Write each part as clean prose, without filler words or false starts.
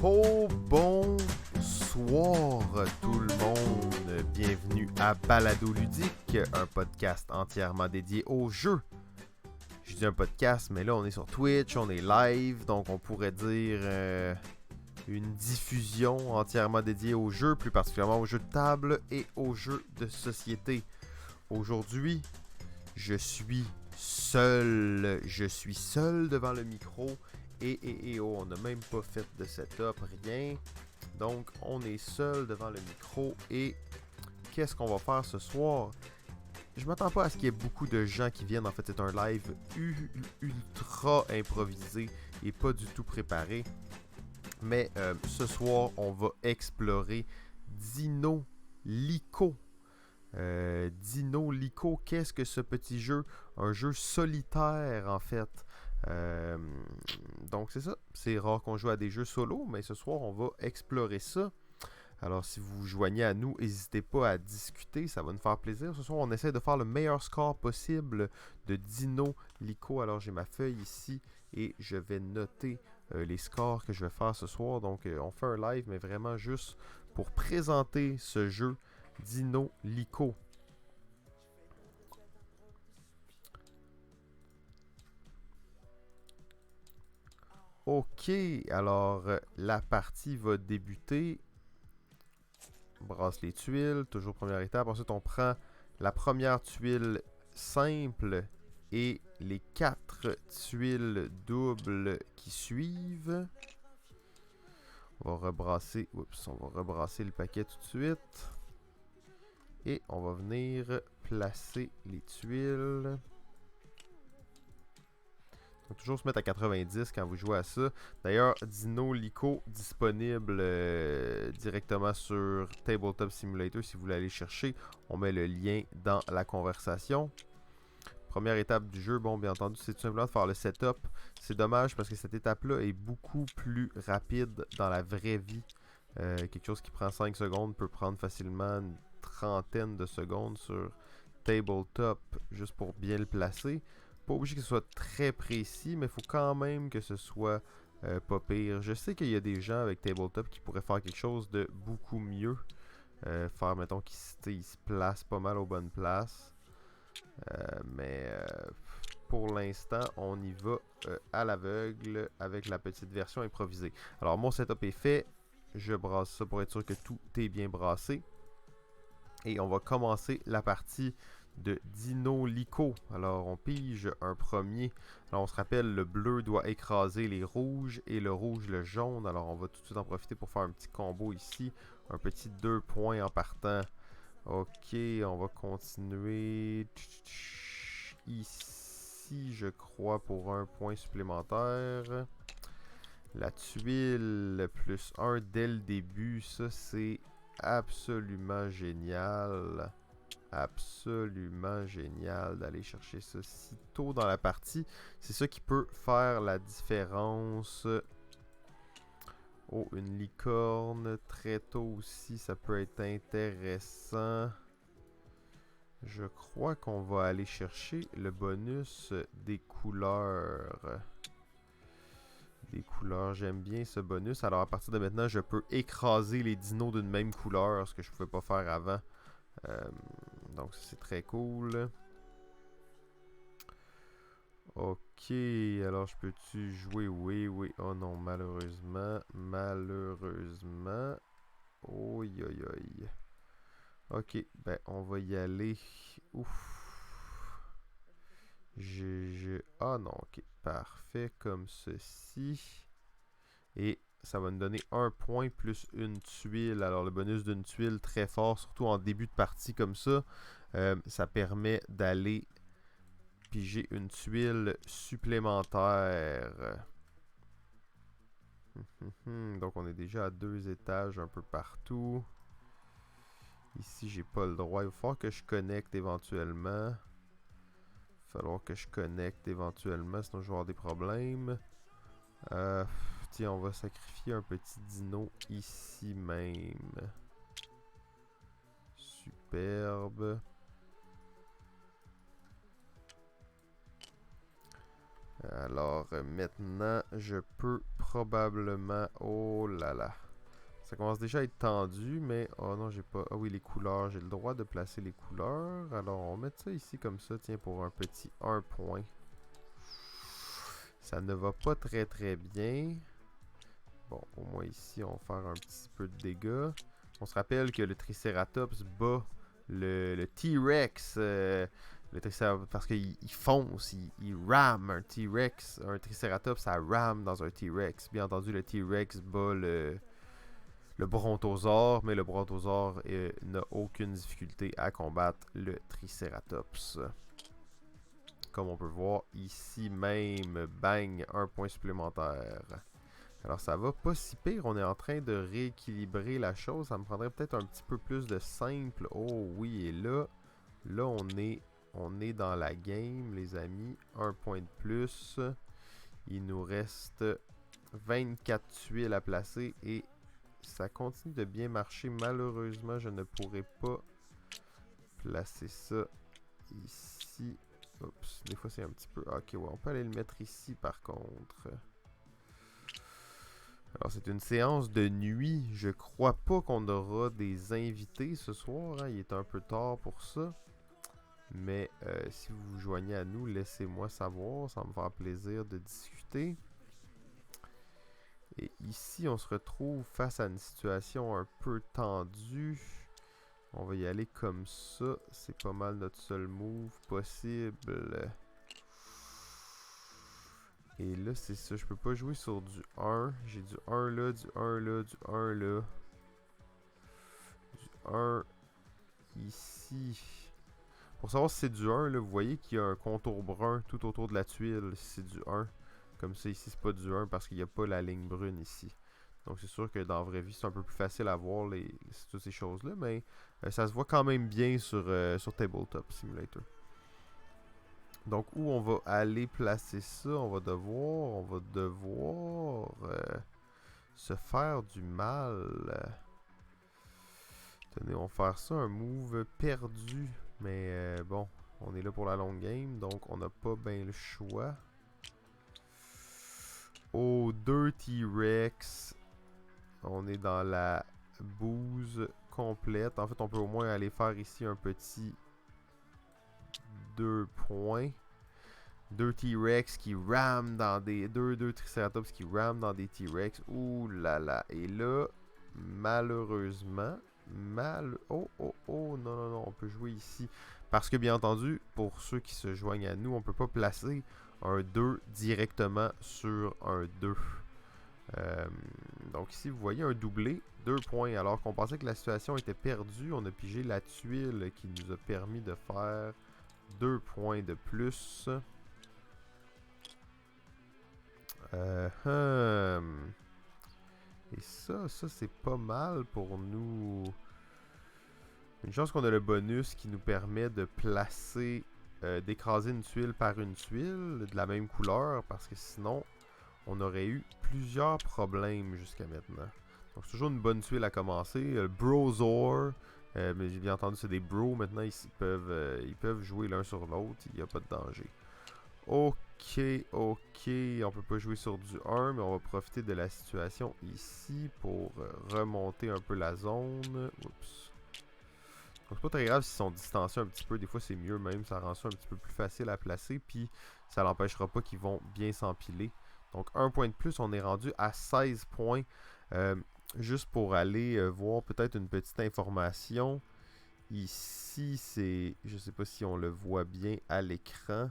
Oh, bonsoir tout le monde. Bienvenue à Balado Ludique, un podcast entièrement dédié aux jeux. Je dis un podcast, mais là on est sur Twitch, on est live, donc on pourrait dire une diffusion entièrement dédiée aux jeux, plus particulièrement aux jeux de table et aux jeux de société. Aujourd'hui, je suis seul devant le micro. On n'a même pas fait de setup, rien. Donc, on est seul devant le micro. Et qu'est-ce qu'on va faire ce soir? Je m'attends pas à ce qu'il y ait beaucoup de gens qui viennent. En fait, c'est un live ultra improvisé et pas du tout préparé. Mais ce soir, on va explorer Dino Lico. Dino Lico, qu'est-ce que ce petit jeu? Un jeu solitaire, en fait. Donc c'est ça, c'est rare qu'on joue à des jeux solo, mais ce soir on va explorer ça. Alors si vous vous joignez à nous, n'hésitez pas à discuter, ça va nous faire plaisir. Ce soir on essaie de faire le meilleur score possible de Dino Lico. Alors j'ai ma feuille ici et je vais noter les scores que je vais faire ce soir. Donc on fait un live, mais vraiment juste pour présenter ce jeu Dino Lico. Ok, alors la partie va débuter. On brasse les tuiles, toujours première étape. Ensuite, on prend la première tuile simple et les 4 tuiles doubles qui suivent. On va rebrasser le paquet tout de suite. Et on va venir placer les tuiles. Il faut toujours se mettre à 90 quand vous jouez à ça. D'ailleurs, Dino Lico disponible directement sur Tabletop Simulator si vous voulez aller chercher. On met le lien dans la conversation. Première étape du jeu, bon, bien entendu, c'est tout simplement de faire le setup. C'est dommage parce que cette étape-là est beaucoup plus rapide dans la vraie vie. Quelque chose qui prend 5 secondes peut prendre facilement une trentaine de secondes sur Tabletop juste pour bien le placer. Pas obligé que ce soit très précis, mais il faut quand même que ce soit pas pire. Je sais qu'il y a des gens avec Tabletop qui pourraient faire quelque chose de beaucoup mieux. Faire, mettons, qu'ils se placent pas mal aux bonnes places. Mais pour l'instant, on y va à l'aveugle avec la petite version improvisée. Alors, mon setup est fait. Je brasse ça pour être sûr que tout est bien brassé. Et on va commencer la partie de Dino Lico. Alors, on pige un premier. Alors, on se rappelle, le bleu doit écraser les rouges et le rouge le jaune. Alors, on va tout de suite en profiter pour faire un petit combo ici. Un petit 2 points en partant. Ok, on va continuer ici, je crois, pour un point supplémentaire. La tuile plus 1 dès le début, ça c'est absolument génial. Absolument génial d'aller chercher ça si tôt dans la partie. C'est ça qui peut faire la différence. Oh, une licorne très tôt aussi, ça peut être intéressant. Je crois qu'on va aller chercher le bonus des couleurs. Des couleurs, j'aime bien ce bonus. Alors à partir de maintenant, je peux écraser les dinos d'une même couleur, ce que je ne pouvais pas faire avant. Donc ça c'est très cool. Ok, alors je peux-tu jouer? Oui, oui. Oh non, malheureusement. Malheureusement. Oi, oi, oi. Ok, ben on va y aller. Ouf. Ah non, ok. Parfait, comme ceci. Et ça va nous donner un point plus une tuile. Alors le bonus d'une tuile très fort, surtout en début de partie comme ça. Ça permet d'aller piger une tuile supplémentaire. Donc on est déjà à 2 étages un peu partout. Ici j'ai pas le droit. Il va falloir que je connecte éventuellement. Il va falloir que je connecte éventuellement, sinon je vais avoir des problèmes. Tiens, on va sacrifier un petit dino ici même. Superbe. Alors maintenant, je peux probablement... Oh là là. Ça commence déjà à être tendu, mais... Oh non, j'ai pas... Ah oui, les couleurs. J'ai le droit de placer les couleurs. Alors, on va mettre ça ici comme ça, tiens, pour un petit 1 point. Ça ne va pas très très bien. Bon, au moins ici, on va faire un petit peu de dégâts. On se rappelle que le Triceratops bat le T-Rex. Le Triceratops, parce qu'il fonce, il rame un T-Rex. Un Triceratops, ça rame dans un T-Rex. Bien entendu, le T-Rex bat le Brontosaure, mais le Brontosaure n'a aucune difficulté à combattre le Triceratops. Comme on peut voir ici même, bang, un point supplémentaire. Alors ça va pas si pire, on est en train de rééquilibrer la chose. Ça me prendrait peut-être un petit peu plus de simple. Oh oui, et là on est dans la game, les amis. Un point de plus. Il nous reste 24 tuiles à placer et ça continue de bien marcher. Malheureusement, je ne pourrai pas placer ça ici. Oups, des fois c'est un petit peu... Ok, ouais, on peut aller le mettre ici par contre. Alors c'est une séance de nuit. Je crois pas qu'on aura des invités ce soir. Hein. Il est un peu tard pour ça. Mais si vous vous joignez à nous, laissez-moi savoir. Ça va me faire plaisir de discuter. Et ici, on se retrouve face à une situation un peu tendue. On va y aller comme ça. C'est pas mal notre seul move possible. Et là, c'est ça. Je peux pas jouer sur du 1. J'ai du 1 là, du 1 là, du 1 là. Du 1 ici. Pour savoir si c'est du 1, là, vous voyez qu'il y a un contour brun tout autour de la tuile si c'est du 1. Comme ça, ici, c'est pas du 1 parce qu'il n'y a pas la ligne brune ici. Donc, c'est sûr que dans la vraie vie, c'est un peu plus facile à voir toutes ces choses-là. Mais ça se voit quand même bien sur Tabletop Simulator. Donc, où on va aller placer ça? On va devoir se faire du mal. Tenez, on va faire ça, un move perdu. Mais bon, on est là pour la longue game, donc on n'a pas bien le choix. Oh, 2 T-Rex. On est dans la bouse complète. En fait, on peut au moins aller faire ici un petit 2 points. 2 T-Rex qui rament dans des... 2 Triceratops qui rament dans des T-Rex. Ouh là là. Et là, malheureusement... Oh, non, on peut jouer ici. Parce que, bien entendu, pour ceux qui se joignent à nous, on peut pas placer un 2 directement sur un 2. Donc ici, vous voyez un doublé, 2 points. Alors qu'on pensait que la situation était perdue, on a pigé la tuile qui nous a permis de faire 2 points de plus. Et ça c'est pas mal pour nous. Une chance qu'on a le bonus qui nous permet de placer, d'écraser une tuile par une tuile de la même couleur, parce que sinon, on aurait eu plusieurs problèmes jusqu'à maintenant. Donc c'est toujours une bonne tuile à commencer. Le Brosaur, mais j'ai bien entendu c'est des bros maintenant, ils peuvent jouer l'un sur l'autre, il n'y a pas de danger. Ok, on peut pas jouer sur du 1, mais on va profiter de la situation ici pour remonter un peu la zone. Oups. Donc c'est pas très grave s'ils sont distanciés un petit peu, des fois c'est mieux même, ça rend ça un petit peu plus facile à placer, puis ça l'empêchera pas qu'ils vont bien s'empiler. Donc un point de plus, on est rendu à 16 points. Juste pour aller voir peut-être une petite information. Ici, c'est... Je sais pas si on le voit bien à l'écran.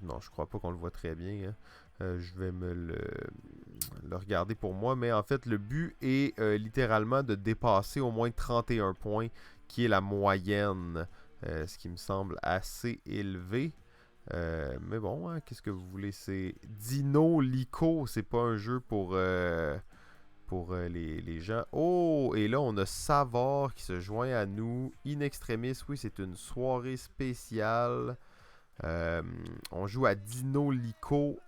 Non, je crois pas qu'on le voit très bien. Hein. Je vais me le regarder pour moi. Mais en fait, le but est littéralement de dépasser au moins 31 points, qui est la moyenne. Ce qui me semble assez élevé. Mais bon, hein, qu'est-ce que vous voulez? C'est Dino Lico. C'est pas un jeu pour les gens. Oh! Et là, on a Savard qui se joint à nous. In extremis, oui, c'est une soirée spéciale. On joue à Dino Lico.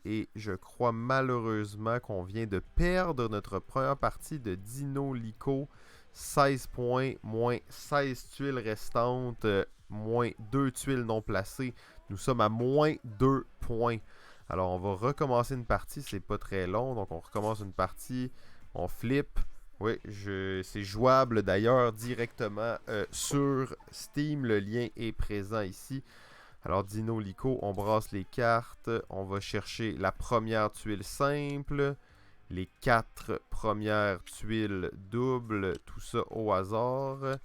Et je crois malheureusement qu'on vient de perdre notre première partie de Dino Lico. 16 points, moins 16 tuiles restantes. moins 2 tuiles non placées. Nous sommes à moins 2 points. Alors, on va recommencer une partie. C'est pas très long. Donc, on recommence une partie. On flippe. Oui, c'est jouable d'ailleurs directement sur Steam. Le lien est présent ici. Alors, Dino Lico, on brasse les cartes. On va chercher la première tuile simple. Les 4 premières tuiles doubles. Tout ça au hasard.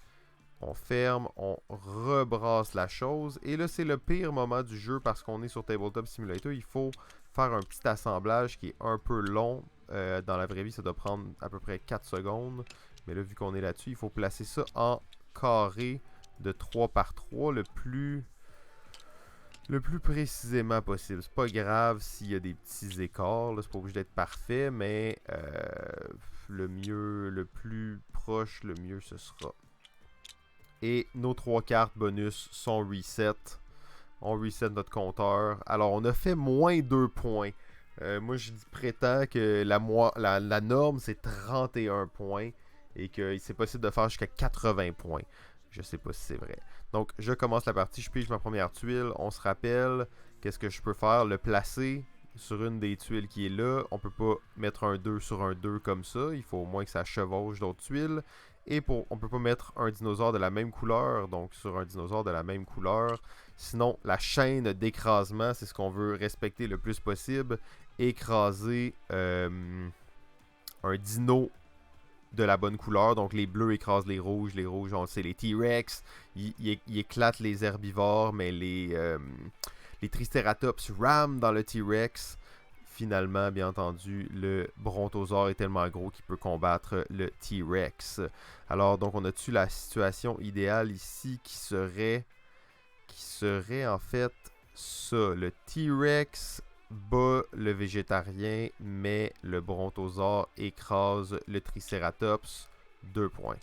On ferme, on rebrasse la chose. Et là, c'est le pire moment du jeu parce qu'on est sur Tabletop Simulator. Il faut faire un petit assemblage qui est un peu long. Dans la vraie vie, ça doit prendre à peu près 4 secondes. Mais là, vu qu'on est là-dessus, il faut placer ça en carré de 3 par 3 le plus précisément possible. C'est pas grave s'il y a des petits écarts. C'est pas obligé d'être parfait, mais le mieux, le plus proche, le mieux ce sera. Et nos 3 cartes bonus sont reset. On reset notre compteur. Alors, on a fait moins 2 points. Moi, je prétends que la norme, c'est 31 points. Et que c'est possible de faire jusqu'à 80 points. Je sais pas si c'est vrai. Donc, je commence la partie. Je pige ma première tuile. On se rappelle, qu'est-ce que je peux faire? Le placer sur une des tuiles qui est là. On peut pas mettre un 2 sur un 2 comme ça. Il faut au moins que ça chevauche d'autres tuiles. Et on peut pas mettre un dinosaure de la même couleur, donc sur un dinosaure de la même couleur. Sinon, la chaîne d'écrasement, c'est ce qu'on veut respecter le plus possible. Écraser un dino de la bonne couleur. Donc les bleus écrasent les rouges on le sait, les T-Rex. Ils éclatent les herbivores, mais les Triceratops rament dans le T-Rex. Finalement, bien entendu, le brontosaure est tellement gros qu'il peut combattre le T-Rex. Alors, donc, on a-tu la situation idéale ici qui serait en fait ça. Le T-Rex bat le végétarien, mais le brontosaure écrase le Triceratops. 2 points.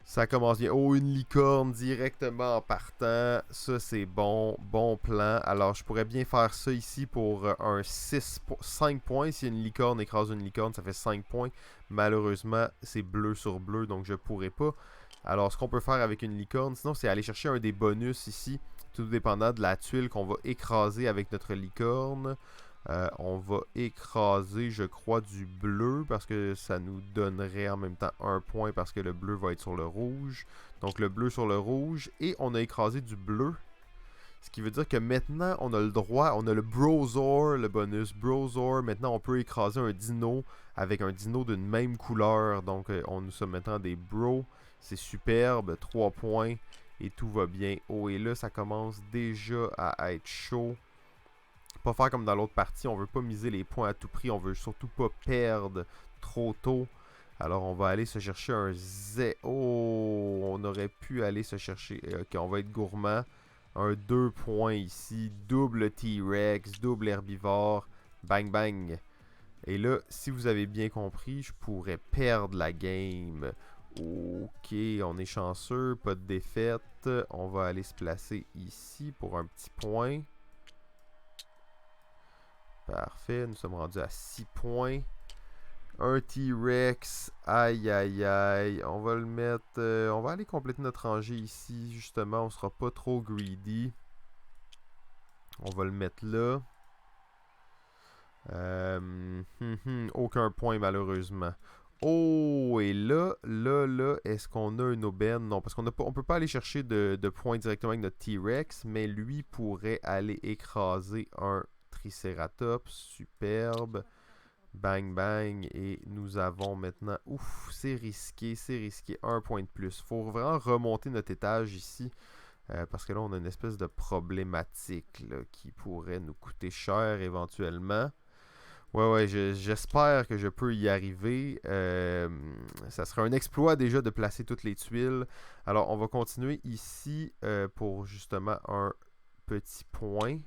Ça commence bien. Oh, une licorne directement en partant. Ça, c'est bon. Bon plan. Alors, je pourrais bien faire ça ici pour un 5 points. Si une licorne écrase une licorne, ça fait 5 points. Malheureusement, c'est bleu sur bleu, donc je pourrais pas. Alors, ce qu'on peut faire avec une licorne, sinon, c'est aller chercher un des bonus ici, tout dépendant de la tuile qu'on va écraser avec notre licorne. On va écraser, je crois, du bleu parce que ça nous donnerait en même temps 1 point parce que le bleu va être sur le rouge. Donc le bleu sur le rouge. Et on a écrasé du bleu. Ce qui veut dire que maintenant, on a le droit, on a le Brosaur, le bonus Brosaur. Maintenant, on peut écraser un dino avec un dino d'une même couleur. Donc nous sommes maintenant des Bros. C'est superbe, 3 points. Et tout va bien. Oh, et là, ça commence déjà à être chaud. Pas faire comme dans l'autre partie, on veut pas miser les points à tout prix, on veut surtout pas perdre trop tôt. Alors on va aller se chercher un Z. Oh, on aurait pu aller se chercher. Ok, on va être gourmand. Un 2 points ici. Double T-Rex, double herbivore. Bang bang. Et là, si vous avez bien compris, je pourrais perdre la game. Ok, on est chanceux, pas de défaite. On va aller se placer ici pour un petit point. Parfait, nous sommes rendus à 6 points. Un T-Rex, aïe aïe aïe. On va le mettre, on va aller compléter notre rangée ici, justement, on sera pas trop greedy. On va le mettre là. Aucun point malheureusement. Oh, et là, est-ce qu'on a une aubaine? Non, parce on peut pas aller chercher de points directement avec notre T-Rex, mais lui pourrait aller écraser un Triceratops, superbe. Bang bang. Et nous avons maintenant... Ouf, c'est risqué. Un point de plus. Faut vraiment remonter notre étage ici. Parce que là, on a une espèce de problématique là, qui pourrait nous coûter cher éventuellement. Ouais, j'espère que je peux y arriver. Ça serait un exploit déjà de placer toutes les tuiles. Alors, on va continuer ici pour justement un petit point.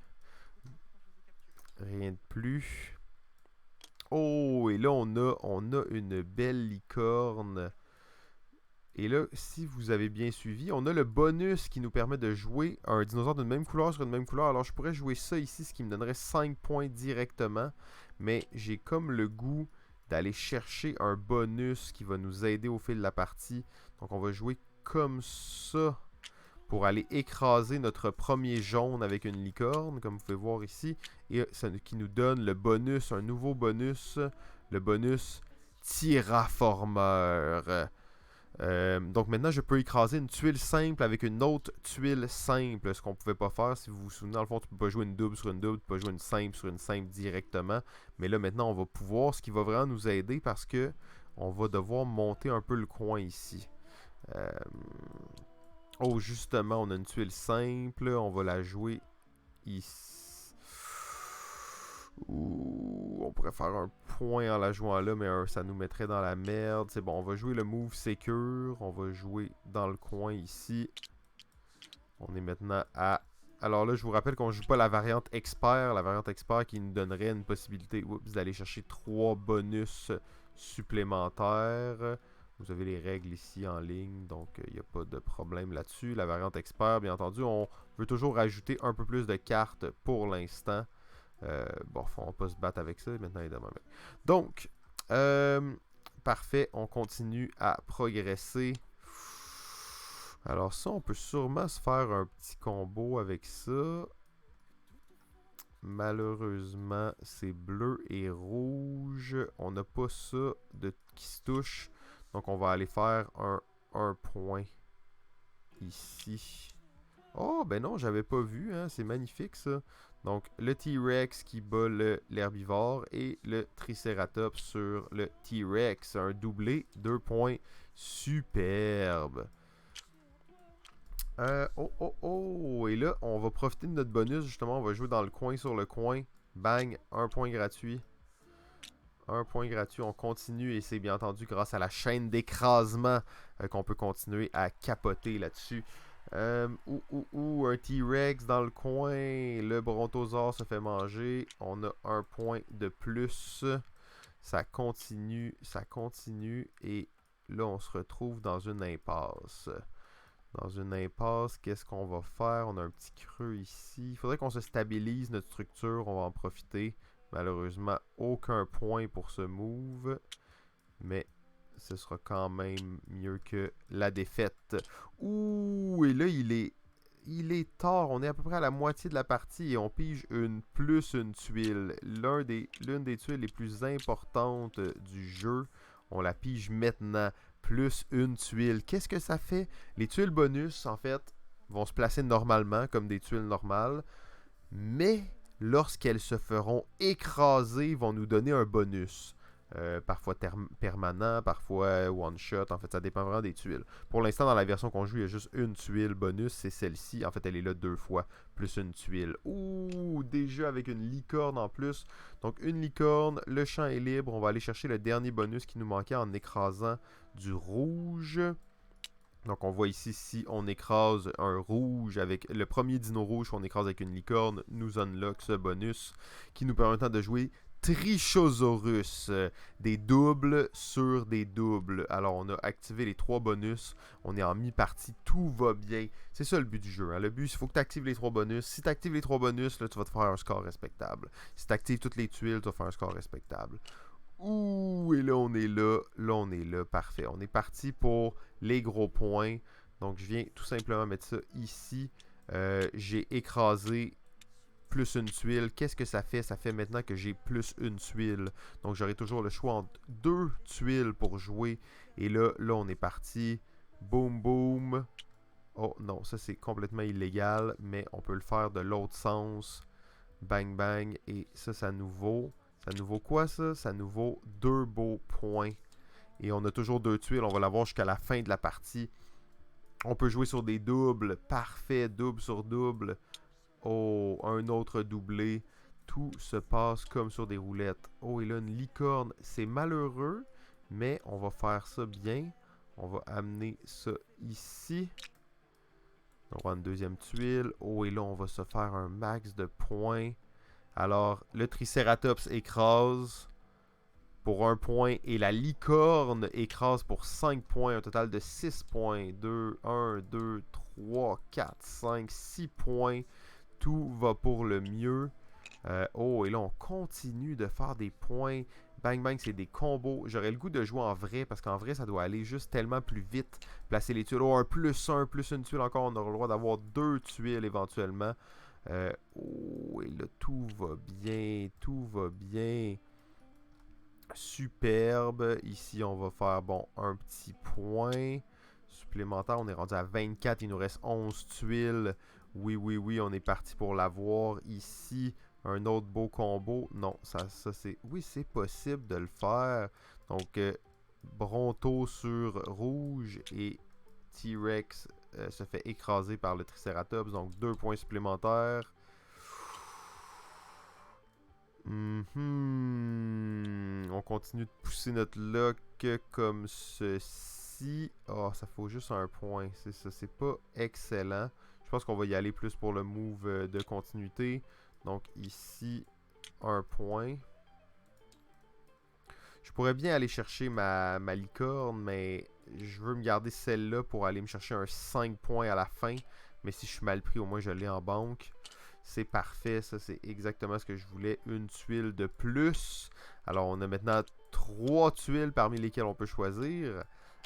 Rien de plus. Oh, et là, on a une belle licorne. Et là, si vous avez bien suivi, on a le bonus qui nous permet de jouer un dinosaure d'une même couleur sur une même couleur. Alors, je pourrais jouer ça ici, ce qui me donnerait 5 points directement. Mais j'ai comme le goût d'aller chercher un bonus qui va nous aider au fil de la partie. Donc, on va jouer comme ça pour aller écraser notre premier jaune avec une licorne, comme vous pouvez voir ici, et ça, qui nous donne le bonus, un nouveau bonus, le bonus Terraformeur. Donc maintenant, je peux écraser une tuile simple avec une autre tuile simple, ce qu'on ne pouvait pas faire. Si vous vous souvenez, dans le fond, tu ne peux pas jouer une double sur une double, tu peux pas jouer une simple sur une simple directement. Mais là, maintenant, on va pouvoir, ce qui va vraiment nous aider parce que on va devoir monter un peu le coin ici. Oh, justement, on a une tuile simple, on va la jouer ici. Ouh, on pourrait faire un point en la jouant là, mais ça nous mettrait dans la merde. C'est bon, on va jouer le move secure. On va jouer dans le coin ici. On est maintenant à... Alors là, je vous rappelle qu'on ne joue pas la variante expert. La variante expert qui nous donnerait une possibilité d'aller chercher 3 bonus supplémentaires. Vous avez les règles ici en ligne, donc il n'y a pas de problème là-dessus. La variante expert, bien entendu, on veut toujours rajouter un peu plus de cartes pour l'instant. Bon, on va pas se battre avec ça maintenant, évidemment. Donc, parfait, on continue à progresser. Alors ça, on peut sûrement se faire un petit combo avec ça. Malheureusement, c'est bleu et rouge. On n'a pas ça qui se touche. Donc, on va aller faire un point ici. Oh, ben non, j'avais pas vu, hein. C'est magnifique, ça. Donc, le T-Rex qui bat l'herbivore et le Triceratops sur le T-Rex. Un doublé, 2 points. Superbe. Oh. Et là, on va profiter de notre bonus, justement. On va jouer dans le coin sur le coin. Bang, un point gratuit. Un point gratuit, on continue et c'est bien entendu grâce à la chaîne d'écrasement qu'on peut continuer à capoter là-dessus. Un T-Rex dans le coin, le Brontosaure se fait manger, on a un point de plus, ça continue et là on se retrouve dans une impasse. Dans une impasse, qu'est-ce qu'on va faire? On a un petit creux ici, il faudrait qu'on se stabilise notre structure, on va en profiter. Malheureusement, aucun point pour ce move. Mais ce sera quand même mieux que la défaite. Ouh, et là, il est tard. On est à peu près à la moitié de la partie et on pige une tuile. L'une des tuiles les plus importantes du jeu. On la pige maintenant. Plus une tuile. Qu'est-ce que ça fait? Les tuiles bonus, en fait, vont se placer normalement comme des tuiles normales. Mais lorsqu'elles se feront écraser, vont nous donner un bonus. Parfois permanent, parfois one-shot. En fait, ça dépend vraiment des tuiles. Pour l'instant, dans la version qu'on joue, il y a juste une tuile bonus. C'est celle-ci. En fait, elle est là 2 fois, plus une tuile. Ouh, déjà avec une licorne en plus. Donc, une licorne, le champ est libre. On va aller chercher le dernier bonus qui nous manquait en écrasant du rouge. Donc, on voit ici, si on écrase un rouge avec le premier dino rouge qu'on écrase avec une licorne, nous unlock ce bonus qui nous permettra de jouer Trichosaurus, des doubles sur des doubles. Alors, on a activé les 3 bonus, on est en mi-partie, tout va bien. C'est ça le but du jeu. Hein. Le but, il faut que tu actives les 3 bonus. Si tu actives les 3 bonus, là, tu vas te faire un score respectable. Si tu actives toutes les tuiles, tu vas faire un score respectable. Ouh, et là, on est là. Là, on est là. Parfait. On est parti pour les gros points. Donc, je viens tout simplement mettre ça ici. J'ai écrasé plus une tuile. Qu'est-ce que ça fait? Ça fait maintenant que j'ai plus une tuile. Donc, j'aurai toujours le choix entre 2 tuiles pour jouer. Et là, on est parti. Boum, boum. Oh non, ça c'est complètement illégal. Mais on peut le faire de l'autre sens. Bang, bang. Et ça nous vaut... Ça nous vaut quoi, ça? Ça nous vaut 2 beaux points. Et on a toujours 2 tuiles. On va l'avoir jusqu'à la fin de la partie. On peut jouer sur des doubles. Parfait. Double sur double. Oh, un autre doublé. Tout se passe comme sur des roulettes. Oh, et là, une licorne. C'est malheureux, mais on va faire ça bien. On va amener ça ici. On va avoir une deuxième tuile. Oh, et là, on va se faire un max de points. Alors, le Triceratops écrase pour 1 point et la licorne écrase pour 5 points. Un total de 6 points. 1, 2, 3, 4, 5, 6 points. Tout va pour le mieux. Oh, et là, on continue de faire des points. Bang Bang, c'est des combos. J'aurais le goût de jouer en vrai, parce qu'en vrai, ça doit aller juste tellement plus vite. Placer les tuiles. Oh, un plus une tuile encore. On aura le droit d'avoir 2 tuiles éventuellement. Oh, et là, tout va bien. Tout va bien. Superbe. Ici, on va faire, bon, un petit point supplémentaire. On est rendu à 24. Il nous reste 11 tuiles. Oui, oui, oui, on est parti pour l'avoir. Ici, un autre beau combo. Non, ça c'est... Oui, c'est possible de le faire. Donc, Bronto sur rouge et T-Rex se fait écraser par le Triceratops. Donc, 2 points supplémentaires. On continue de pousser notre lock comme ceci. Oh, ça faut juste un point. C'est ça, c'est pas excellent. Je pense qu'on va y aller plus pour le move de continuité. Donc ici, un point. Je pourrais bien aller chercher ma licorne, mais je veux me garder celle-là pour aller me chercher un 5 points à la fin. Mais si je suis mal pris, au moins je l'ai en banque. C'est parfait, ça c'est exactement ce que je voulais. Une tuile de plus. Alors on a maintenant 3 tuiles parmi lesquelles on peut choisir.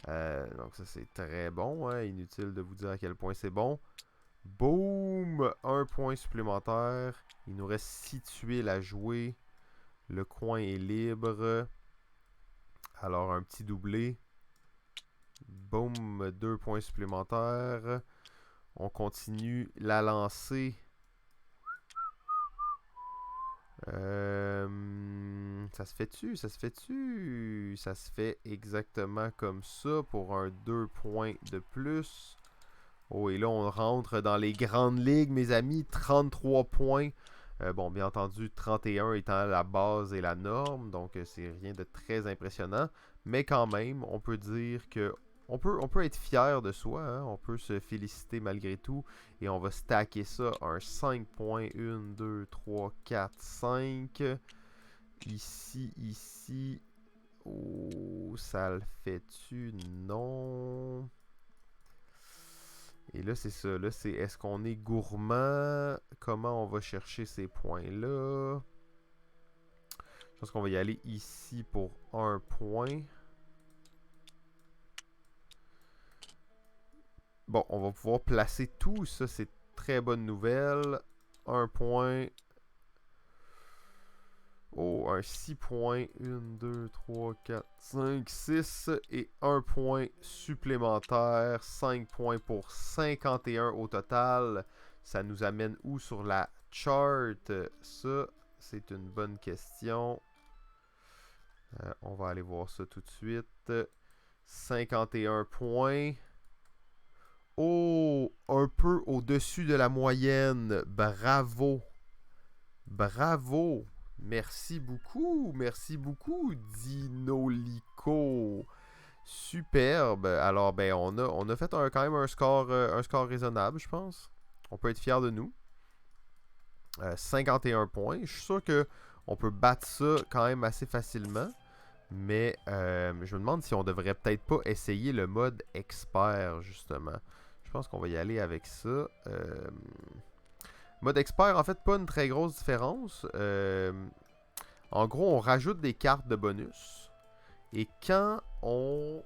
Donc ça c'est très bon, hein? Inutile de vous dire à quel point c'est bon. Boom! Un point supplémentaire. Il nous reste 6 tuiles à jouer. Le coin est libre. Alors un petit doublé. Boom! 2 points supplémentaires. On continue la lancée. Ça se fait-tu? Ça se fait-tu? Ça se fait exactement comme ça pour un 2 points de plus. Oh, et là, on rentre dans les grandes ligues, mes amis. 33 points. Bon, bien entendu, 31 étant la base et la norme. Donc, c'est rien de très impressionnant. Mais quand même, on peut dire que on peut être fier de soi. Hein? On peut se féliciter malgré tout. Et on va stacker ça. Un 5 points. 1, 2, 3, 4, 5. Ici, ici. Oh, ça le fait-tu? Non. Et là, c'est ça. Là, c'est est-ce qu'on est gourmand? Comment on va chercher ces points-là? Je pense qu'on va y aller ici pour un point. Bon, on va pouvoir placer tout. Ça, c'est très bonne nouvelle. Un point. Oh, un 6 points. 1, 2, 3, 4, 5, 6. Et un point supplémentaire. 5 points pour 51 au total. Ça nous amène où sur la chart? Ça, c'est une bonne question. On va aller voir ça tout de suite. 51 points. Oh, un peu au-dessus de la moyenne. Bravo. Bravo. Merci beaucoup. Merci beaucoup, Dinolico. Superbe. Alors, ben, on a fait quand même un score raisonnable, je pense. On peut être fier de nous. 51 points. Je suis sûr qu'on peut battre ça quand même assez facilement. Mais je me demande si on devrait peut-être pas essayer le mode expert, justement. Je pense qu'on va y aller avec ça. Mode expert, en fait, pas une très grosse différence. En gros, on rajoute des cartes de bonus. Et quand on...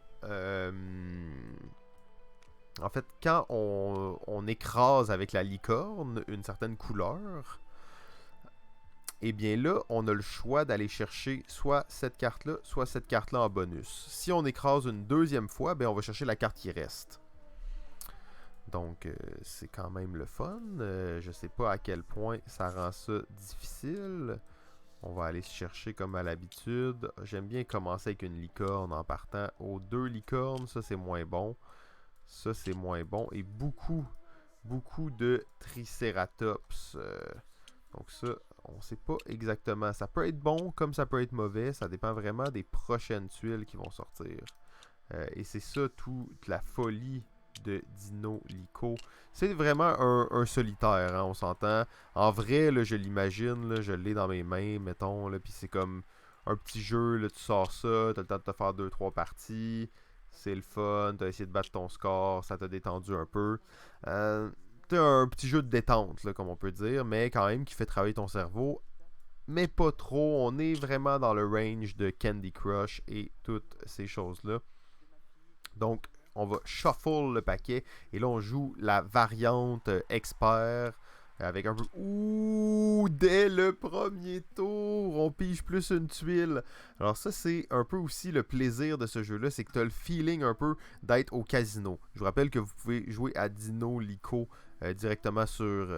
en fait, quand on écrase avec la licorne une certaine couleur, et bien là, on a le choix d'aller chercher soit cette carte-là, soit cette carte-là en bonus. Si on écrase une deuxième fois, ben on va chercher la carte qui reste. Donc, c'est quand même le fun. Je sais pas à quel point ça rend ça difficile. On va aller se chercher comme à l'habitude. J'aime bien commencer avec une licorne en partant. Oh, 2 licornes, ça c'est moins bon. Ça c'est moins bon. Et beaucoup de Triceratops. Donc ça, on sait pas exactement. Ça peut être bon comme ça peut être mauvais. Ça dépend vraiment des prochaines tuiles qui vont sortir. Et c'est ça toute la folie de Dinolico. C'est vraiment un solitaire, hein, on s'entend. En vrai, là, je l'imagine, je l'ai dans mes mains, mettons, puis c'est comme un petit jeu, là, tu sors ça, t'as le temps de te faire 2-3 parties, c'est le fun, t'as essayé de battre ton score, ça t'a détendu un peu. C'est un petit jeu de détente, là, comme on peut dire, mais quand même qui fait travailler ton cerveau mais pas trop. On est vraiment dans le range de Candy Crush et toutes ces choses-là. Donc, on va shuffle le paquet. Et là, on joue la variante expert. Avec un peu... Ouh! Dès le premier tour, on pige plus une tuile. Alors ça, c'est un peu aussi le plaisir de ce jeu-là. C'est que tu as le feeling un peu d'être au casino. Je vous rappelle que vous pouvez jouer à Dino Lico directement sur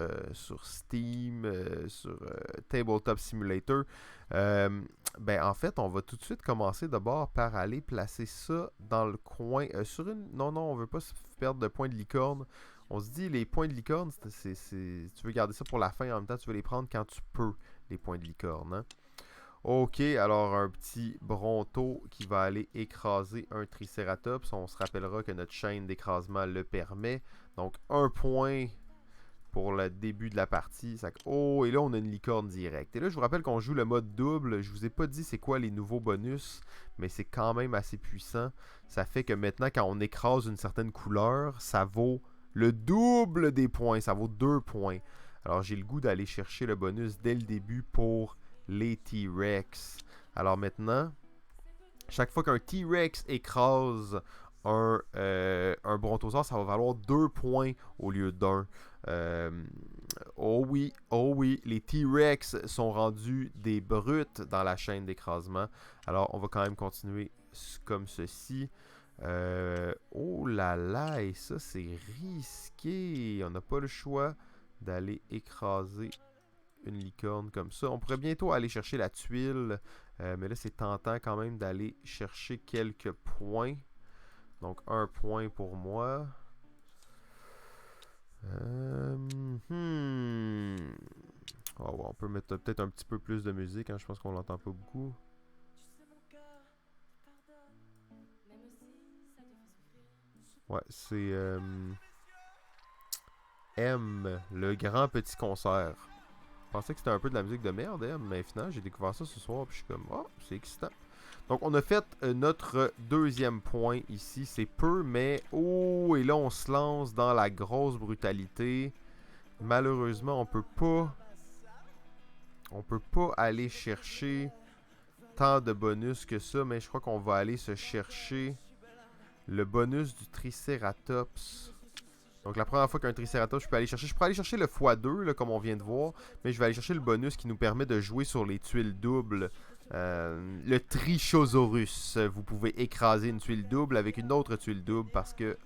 Steam, sur Tabletop Simulator. Ben en fait, on va tout de suite commencer d'abord par aller placer ça dans le coin. Sur une... Non, on veut pas se perdre de points de licorne. On se dit, les points de licorne, tu veux garder ça pour la fin, en même temps, tu veux les prendre quand tu peux, les points de licorne. Hein? Ok, alors un petit Bronto qui va aller écraser un Triceratops. On se rappellera que notre chaîne d'écrasement le permet. Donc, un point pour le début de la partie. Oh, et là, on a une licorne directe. Et là, je vous rappelle qu'on joue le mode double. Je vous ai pas dit c'est quoi les nouveaux bonus, mais c'est quand même assez puissant. Ça fait que maintenant, quand on écrase une certaine couleur, ça vaut le double des points, ça vaut 2 points. Alors j'ai le goût d'aller chercher le bonus dès le début pour les T-Rex. Alors maintenant, chaque fois qu'un T-Rex écrase un Brontosaure, ça va valoir 2 points au lieu d'1. Oh oui, les T-Rex sont rendus des brutes dans la chaîne d'écrasement. Alors on va quand même continuer comme ceci. Oh là là, et ça c'est risqué. On n'a pas le choix d'aller écraser une licorne comme ça. On pourrait bientôt aller chercher la tuile, mais là c'est tentant quand même d'aller chercher quelques points. Donc un point pour moi. Oh, on peut mettre peut-être un petit peu plus de musique, hein, je pense qu'on l'entend pas beaucoup. Ouais, c'est M, le grand petit concert. Je pensais que c'était un peu de la musique de merde, M, mais finalement, j'ai découvert ça ce soir, puis je suis comme, oh, c'est excitant. Donc, on a fait notre deuxième point ici. C'est peu, mais... Oh, et là, on se lance dans la grosse brutalité. Malheureusement, on peut pas... On peut pas aller chercher tant de bonus que ça, mais je crois qu'on va aller se chercher le bonus du Triceratops. Donc la première fois qu'un Triceratops, je pourrais aller chercher le x2, là, comme on vient de voir, mais je vais aller chercher le bonus qui nous permet de jouer sur les tuiles doubles. Le Trichosaurus. Vous pouvez écraser une tuile double avec une autre tuile double parce que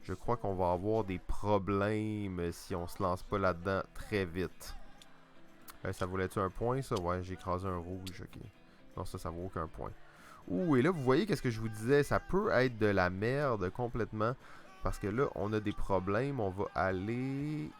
je crois qu'on va avoir des problèmes si on se lance pas là-dedans très vite. Ça voulait-tu un point, ça? Ouais, j'ai écrasé un rouge, ok. Non, ça vaut aucun point. Ouh, et là, vous voyez qu'est-ce que je vous disais? Ça peut être de la merde complètement. Parce que là, on a des problèmes. On va aller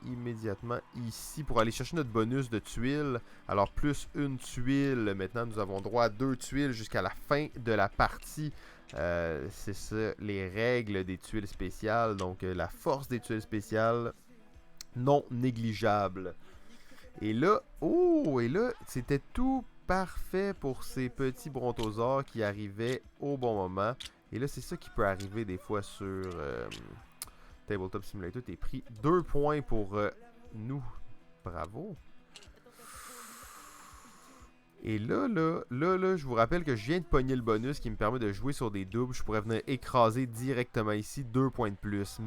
immédiatement ici pour aller chercher notre bonus de tuiles. Alors, plus une tuile. Maintenant, nous avons droit à 2 tuiles jusqu'à la fin de la partie. C'est ça, les règles des tuiles spéciales. Donc, la force des tuiles spéciales non négligeable. Et là, oh, et là, c'était tout parfait pour ces petits brontosaures qui arrivaient au bon moment. Et là, c'est ça qui peut arriver des fois sur Tabletop Simulator. T'es pris 2 points pour nous. Bravo. Et là, je vous rappelle que je viens de pogner le bonus qui me permet de jouer sur des doubles. Je pourrais venir écraser directement ici 2 points de plus.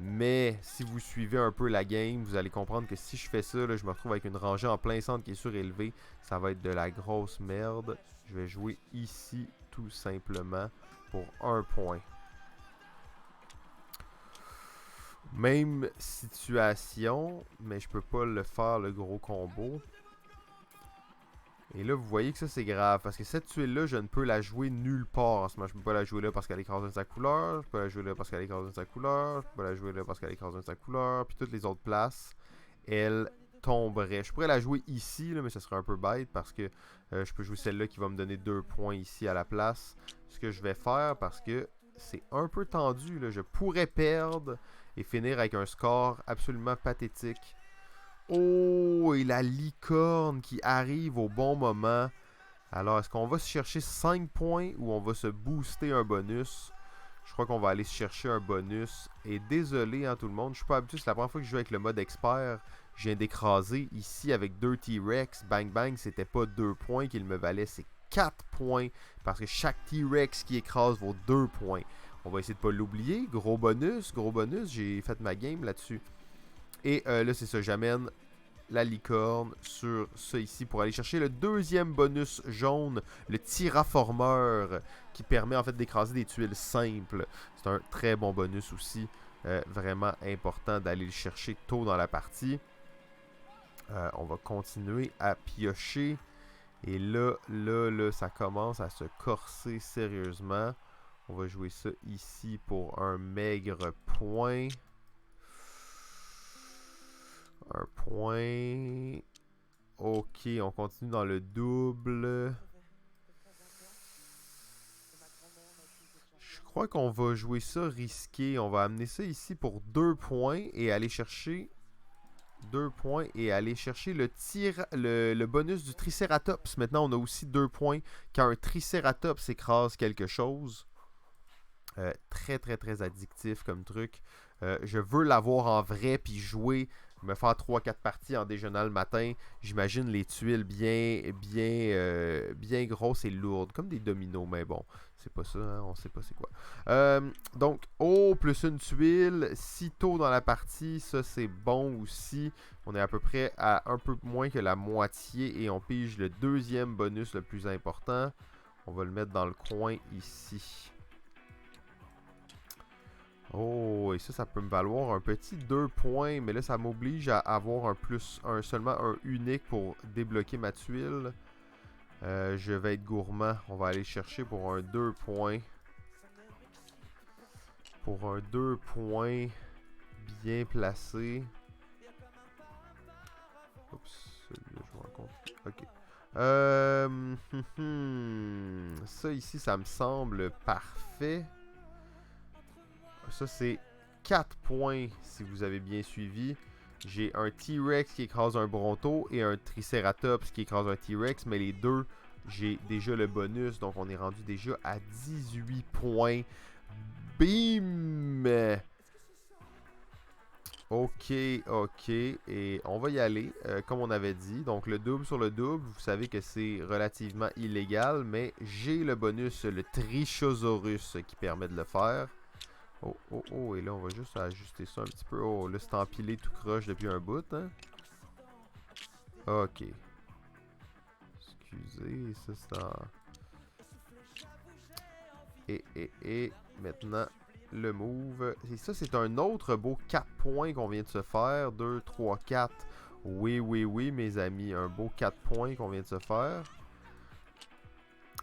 Mais si vous suivez un peu la game, vous allez comprendre que si je fais ça, là, je me retrouve avec une rangée en plein centre qui est surélevée. Ça va être de la grosse merde. Je vais jouer ici tout simplement pour 1 point. Même situation, mais je peux pas le faire le gros combo. Et là, vous voyez que ça, c'est grave. Parce que cette tuile-là, je ne peux la jouer nulle part en ce moment. Je peux pas la jouer là parce qu'elle écrase de sa couleur. Je peux la jouer là parce qu'elle écrase de sa couleur. Je peux la jouer là parce qu'elle écrase de sa couleur. Puis toutes les autres places, elle tomberait. Je pourrais la jouer ici, là, mais ça serait un peu bête parce que je peux jouer celle-là qui va me donner 2 points ici à la place. Ce que je vais faire parce que c'est un peu tendu, là. Je pourrais perdre et finir avec un score absolument pathétique. Oh, et la licorne qui arrive au bon moment. Alors, est-ce qu'on va se chercher 5 points ou on va se booster un bonus? Je crois qu'on va aller se chercher un bonus. Et désolé, hein, tout le monde, je suis pas habitué, c'est la première fois que je joue avec le mode expert. je viens d'écraser ici avec 2 T-Rex. Bang Bang, c'était pas 2 points qu'il me valait, c'est 4 points. Parce que chaque T-Rex qui écrase vaut 2 points. On va essayer de pas l'oublier. Gros bonus, j'ai fait ma game là-dessus. Et là, c'est ça, j'amène la licorne sur ça ici pour aller chercher le deuxième bonus jaune, le Tyraformeur, qui permet en fait d'écraser des tuiles simples. C'est un très bon bonus aussi, vraiment important d'aller le chercher tôt dans la partie. On va continuer à piocher. Et là, ça commence à se corser sérieusement. On va jouer ça ici pour un maigre point. Un point. Ok, on continue dans le double. Je crois qu'on va jouer ça risqué. On va amener ça ici pour 2 points et aller chercher 2 points et aller chercher le bonus du Triceratops. Maintenant, on a aussi 2 points quand un Triceratops écrase quelque chose. Très, très, très addictif comme truc. Je veux l'avoir en vrai puis jouer, me faire 3-4 parties en déjeunant le matin. J'imagine les tuiles bien grosses et lourdes, comme des dominos, mais bon, c'est pas ça, hein, on sait pas c'est quoi. Donc, plus une tuile, si tôt dans la partie, ça c'est bon aussi. On est à peu près à un peu moins que la moitié et on pige le deuxième bonus le plus important. On va le mettre dans le coin ici. Oh, et ça peut me valoir un petit 2 points, mais là, ça m'oblige à avoir seulement un unique pour débloquer ma tuile. Je vais être gourmand. On va aller chercher pour un 2 points. Pour un 2 points bien placé. Oups, celui-là, je me rends compte. Ok. Ça ici, ça me semble parfait. Ça, c'est 4 points si vous avez bien suivi. J'ai un T-Rex qui écrase un Bronto et un Triceratops qui écrase un T-Rex. Mais les deux, j'ai déjà le bonus. Donc, on est rendu déjà à 18 points. Bim! Ok. Et on va y aller, comme on avait dit. Donc, le double sur le double, vous savez que c'est relativement illégal. Mais j'ai le bonus, le Trichosaurus, qui permet de le faire. Oh, et là, on va juste ajuster ça un petit peu. Oh, là, c'est empilé tout croche depuis un bout, hein. Ok. Excusez, ça, c'est en... Et maintenant, le move. Et ça, c'est un autre beau 4 points qu'on vient de se faire. 2, 3, 4. Oui, mes amis. Un beau 4 points qu'on vient de se faire.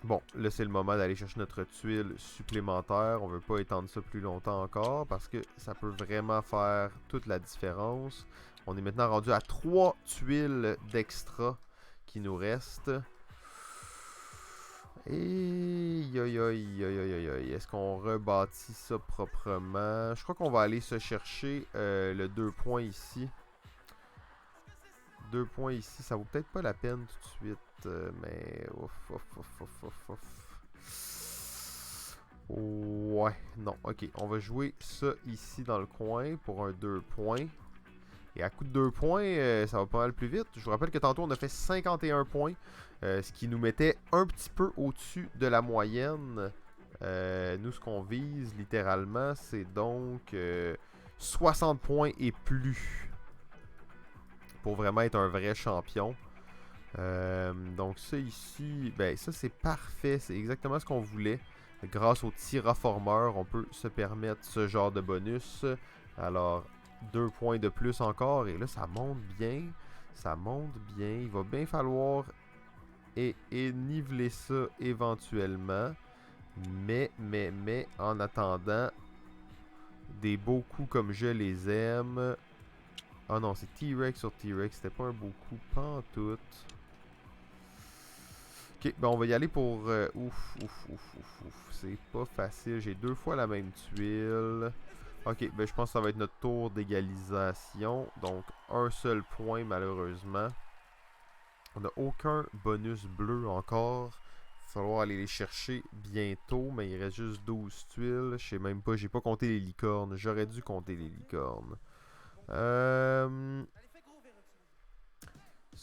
Bon, là, c'est le moment d'aller chercher notre tuile supplémentaire. On veut pas étendre ça plus longtemps encore parce que ça peut vraiment faire toute la différence. On est maintenant rendu à 3 tuiles d'extra qui nous restent. Et est-ce qu'on rebâtit ça proprement? Je crois qu'on va aller se chercher le 2 points ici. 2 points ici, ça vaut peut-être pas la peine tout de suite, mais ouais, non, ok, on va jouer ça ici dans le coin pour un 2 points. Et à coup de 2 points, ça va pas mal plus vite. Je vous rappelle que tantôt on a fait 51 points, ce qui nous mettait un petit peu au-dessus de la moyenne. Nous, ce qu'on vise littéralement, c'est donc 60 points et plus pour vraiment être un vrai champion. Donc ça ici, ben ça c'est parfait, c'est exactement ce qu'on voulait. Grâce au Tyraformeur, on peut se permettre ce genre de bonus. Alors 2 points de plus encore, et là ça monte bien. Ça monte bien, il va bien falloir et niveler ça éventuellement. Mais en attendant, des beaux coups comme je les aime. Ah non, c'est T-Rex sur T-Rex. C'était pas un beau coup, pas en tout. Ok, ben on va y aller pour... ouf. C'est pas facile. J'ai 2 fois la même tuile. Ok, ben je pense que ça va être notre tour d'égalisation. Donc, un seul point, malheureusement. On n'a aucun bonus bleu encore. Il va falloir aller les chercher bientôt. Mais il reste juste 12 tuiles. Je sais même pas, j'ai pas compté les licornes. J'aurais dû compter les licornes.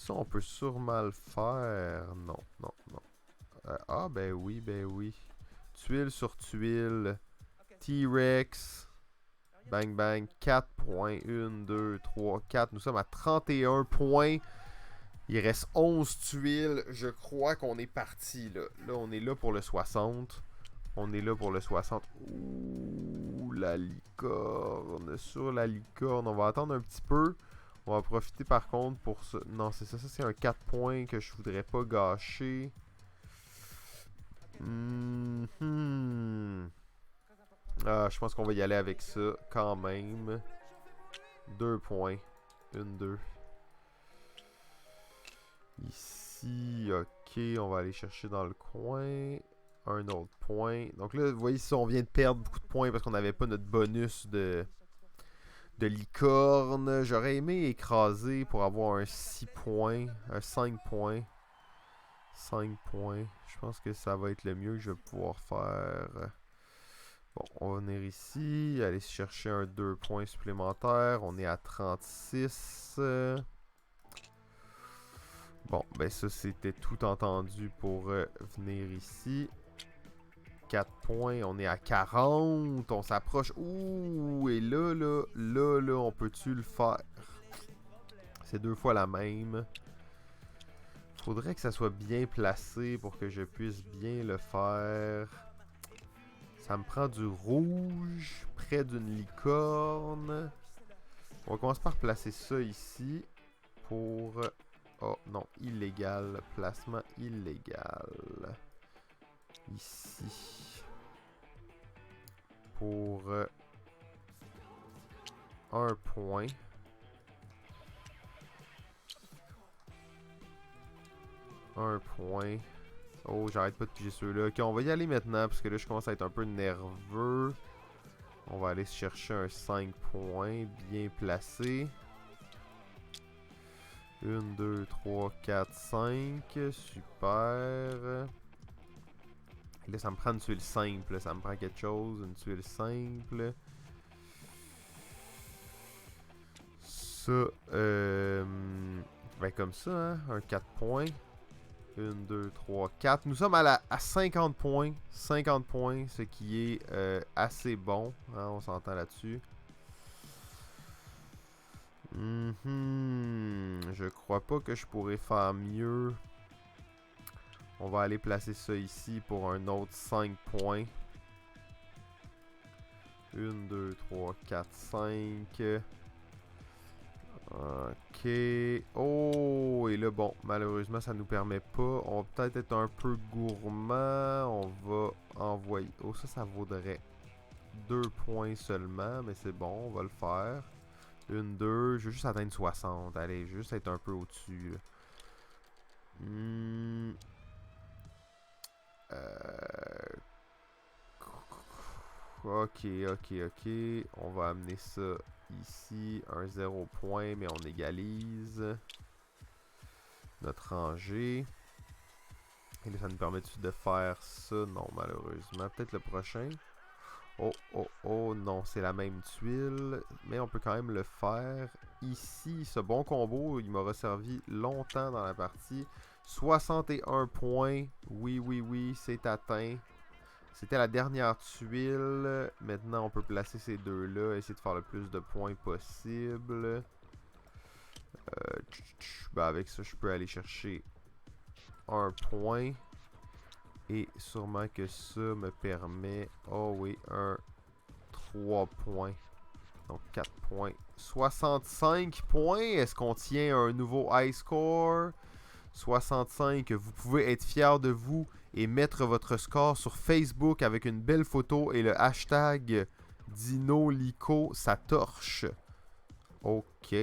Ça, on peut sûrement le faire. Non, non, non. Ah, ben oui, ben oui. Tuile sur tuile. T-Rex. Bang, bang. 4 points. 1, 2, 3, 4. Nous sommes à 31 points. Il reste 11 tuiles. Je crois qu'on est parti, là. Là, on est là pour le 60. On est là pour le 60. Ouh, la licorne. Sur la licorne. On va attendre un petit peu. On va profiter par contre pour ça. Non, c'est ça. Ça, c'est un 4 points que je voudrais pas gâcher. Ah, je pense qu'on va y aller avec ça quand même. 2 points. 1, 2. Ici, ok. On va aller chercher dans le coin. Un autre point. Donc là, vous voyez, si on vient de perdre beaucoup de points parce qu'on n'avait pas notre bonus de licorne. J'aurais aimé écraser pour avoir un 6 points. Un 5 points. 5 points. Je pense que ça va être le mieux que je vais pouvoir faire. Bon, on va venir ici. Aller chercher un 2 points supplémentaires. On est à 36. Bon, ben ça, c'était tout entendu pour venir ici. 4 points, on est à 40, on s'approche. Ouh, et là, on peut-tu le faire? C'est 2 fois la même. Faudrait que ça soit bien placé pour que je puisse bien le faire. Ça me prend du rouge près d'une licorne. On va commencer par placer ça ici pour... Oh non, illégal. Placement illégal. Ici. Pour 1 point. Un point. Oh, j'arrête pas de piger ceux-là. Ok, on va y aller maintenant parce que là, je commence à être un peu nerveux. On va aller se chercher un 5 points bien placé. 1, 2, 3, 4, 5. Super. Là, ça me prend une tuile simple. Ça me prend quelque chose. Une tuile simple. Ça, ben comme ça, hein. Un 4 points. 1, 2, 3, 4. Nous sommes à 50 points. 50 points, ce qui est assez bon. Hein, on s'entend là-dessus. Je crois pas que je pourrais faire mieux. On va aller placer ça ici pour un autre 5 points. 1, 2, 3, 4, 5. Ok. Oh, et là, bon, malheureusement, ça nous permet pas. On va peut-être être un peu gourmand. On va envoyer... Oh, ça vaudrait 2 points seulement, mais c'est bon, on va le faire. 1, 2. Je veux juste atteindre 60. Allez, je veux juste être un peu au-dessus. Ok. On va amener ça ici. Un 0 point, mais on égalise notre rangée. Et là, ça nous permet de faire ça? Non, malheureusement. Peut-être le prochain. Oh, non, c'est la même tuile. Mais on peut quand même le faire. Ici, ce bon combo, il m'aura servi longtemps dans la partie. 61 points. Oui, c'est atteint. C'était la dernière tuile. Maintenant, on peut placer ces deux-là. Essayer de faire le plus de points possible. Ben avec ça, je peux aller chercher un point. Et sûrement que ça me permet... Oh oui, un 3 points. Donc 4 points. 65 points. Est-ce qu'on tient un nouveau high score? 65. Vous pouvez être fier de vous et mettre votre score sur Facebook avec une belle photo et le hashtag DinoLico, ça torche. Ok.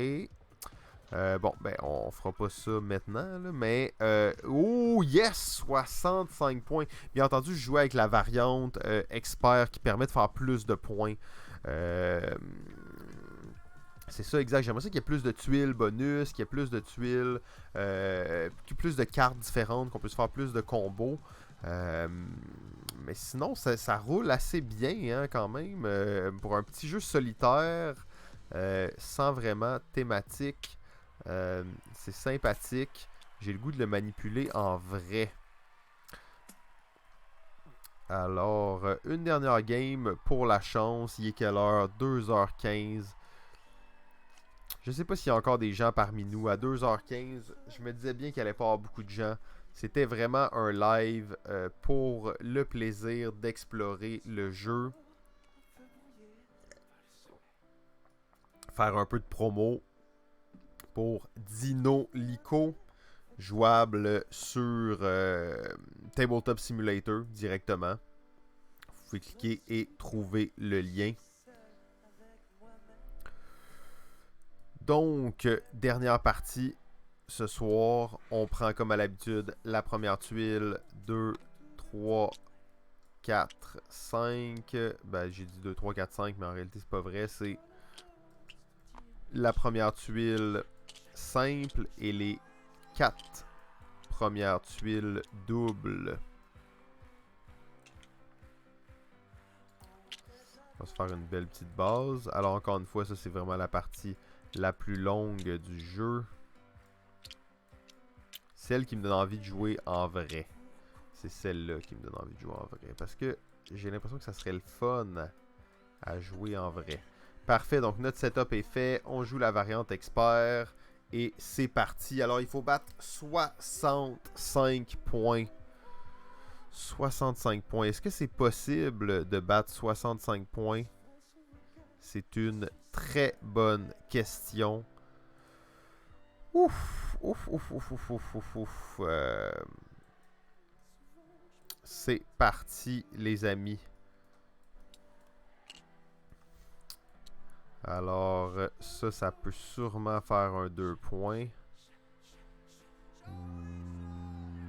Bon, ben, on fera pas ça maintenant, là, mais... oh, yes! 65 points. Bien entendu, je jouais avec la variante expert qui permet de faire plus de points. C'est ça, exact. J'aimerais ça qu'il y ait plus de tuiles bonus, qu'il y ait plus de tuiles, plus de cartes différentes, qu'on puisse faire plus de combos. Mais sinon, ça roule assez bien, hein, quand même. Pour un petit jeu solitaire, sans vraiment thématique. C'est sympathique. J'ai le goût de le manipuler en vrai. Alors, une dernière game pour la chance. Il est quelle heure? 2h15. Je sais pas s'il y a encore des gens parmi nous. À 2h15, je me disais bien qu'il allait pas avoir beaucoup de gens. C'était vraiment un live pour le plaisir d'explorer le jeu. Faire un peu de promo pour Dino Lico, jouable sur Tabletop Simulator directement. Vous pouvez cliquer et trouver le lien. Donc, dernière partie. Ce soir, on prend comme à l'habitude la première tuile. 2, 3, 4, 5. Ben, j'ai dit 2, 3, 4, 5, mais en réalité, c'est pas vrai. C'est la première tuile simple et les 4 premières tuiles doubles. On va se faire une belle petite base. Alors, encore une fois, ça, c'est vraiment la partie la plus longue du jeu. Celle qui me donne envie de jouer en vrai. C'est celle-là qui me donne envie de jouer en vrai. Parce que j'ai l'impression que ça serait le fun à jouer en vrai. Parfait, donc notre setup est fait. On joue la variante expert. Et c'est parti. Alors, il faut battre 65 points. 65 points. Est-ce que c'est possible de battre 65 points? C'est une très bonne question. Ouf, ouf, ouf, ouf, ouf, ouf, ouf, ouf. C'est parti, les amis. Alors, ça peut sûrement faire un 2 points.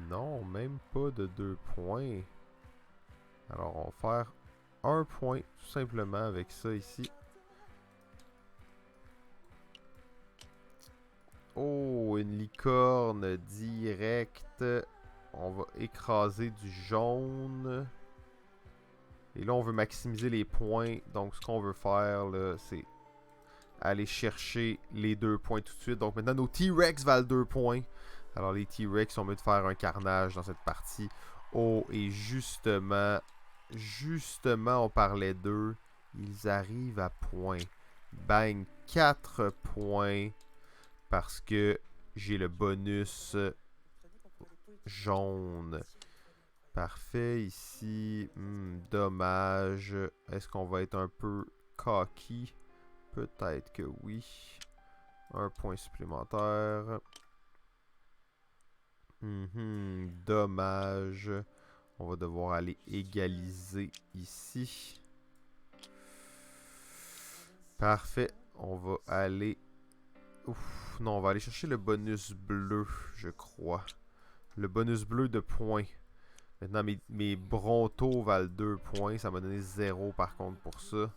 Non, même pas de 2 points. Alors, on va faire 1 point, tout simplement, avec ça ici. Oh, une licorne directe. On va écraser du jaune. Et là, on veut maximiser les points. Donc, ce qu'on veut faire, là, c'est aller chercher les 2 points tout de suite. Donc, maintenant, nos T-Rex valent 2 points. Alors, les T-Rex, on veut de faire un carnage dans cette partie. Oh, et justement, on parlait d'eux. Ils arrivent à point. Bang, 4 points. Parce que j'ai le bonus jaune. Parfait, ici. Dommage. Est-ce qu'on va être un peu cocky? Peut-être que oui. Un point supplémentaire. Dommage. On va devoir aller égaliser ici. Parfait. On va aller... Ouf, non, on va aller chercher le bonus bleu, je crois. Le bonus bleu de points. Maintenant, mes Brontos valent 2 points. Ça m'a donné 0 par contre pour ça.